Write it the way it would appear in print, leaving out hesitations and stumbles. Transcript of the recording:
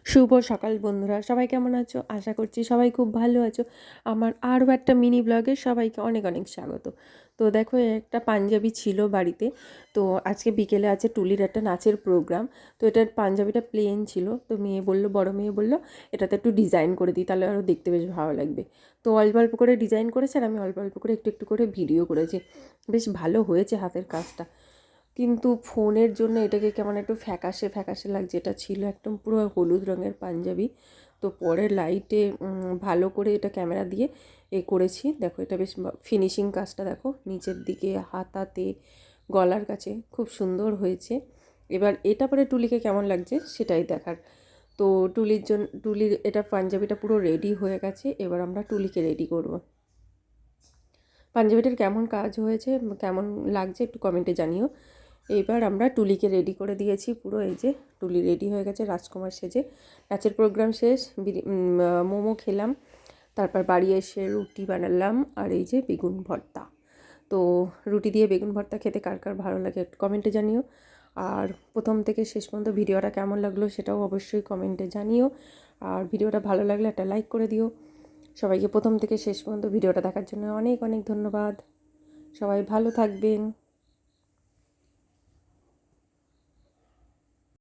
শুভ সকাল বন্ধুরা, সবাই কেমন আছো? আশা করছি সবাই খুব ভালো আছো। আমার আরও একটা মিনি ব্লগে সবাইকে অনেক অনেক স্বাগত। তো দেখো, একটা পাঞ্জাবি ছিল বাড়িতে। তো আজকে বিকেলে আছে টুলির একটা নাচের প্রোগ্রাম। তো এটার পাঞ্জাবিটা প্লেন ছিল। তো মেয়ে বললো, বড় মেয়ে বললো এটাতে একটু ডিজাইন করে দিই, তাহলে আরও দেখতে বেশ ভালো লাগবে। তো অল্প অল্প করে ডিজাইন করেছে আর আমি অল্প অল্প করে একটু একটু করে ভিডিও করেছি। বেশ ভালো হয়েছে হাতের কাজটা, কিন্তু ফোনের জন্য এটাকে কেমন একটু ফ্যাকাশে ফ্যাকাশে লাগছে। এটা ছিল একদম পুরো হলুদ রঙের পাঞ্জাবি। তো পরে লাইটে ভালো করে এটা ক্যামেরা দিয়ে করেছি। দেখো, এটা বেশ ফিনিশিং কাজটা দেখো, নিচের দিকে হাতাতে গলার কাছে খুব সুন্দর হয়েছে। এবার এটা পরে টুলিকে কেমন লাগছে সেটাই দেখার। তো টুলির এটা পাঞ্জাবিটা পুরো রেডি হয়ে গেছে। এবার আমরা টুলিকে রেডি করব। পাঞ্জাবিটার কেমন কাজ হয়েছে, কেমন লাগছে একটু কমেন্টে জানিও। এইবার আমরা টুলিকে রেডি করে দিয়েছি পুরো। এই যে টুলি রেডি হয়ে গেছে রাজকুমার সেজে। নাচের প্রোগ্রাম শেষ, মোমো খেলাম, তারপর বাড়ি এসে রুটি বানালাম আর এই যে বেগুন ভর্তা। তো রুটি দিয়ে বেগুন ভর্তা খেতে কার কার ভালো লাগে একটু কমেন্টে জানিও। আর প্রথম থেকে শেষ পর্যন্ত ভিডিওটা কেমন লাগলো সেটাও অবশ্যই কমেন্টে জানিও। আর ভিডিওটা ভালো লাগলে একটা লাইক করে দিও। সবাইকে প্রথম থেকে শেষ পর্যন্ত ভিডিওটা দেখার জন্য অনেক অনেক ধন্যবাদ। সবাই ভালো থাকবেন।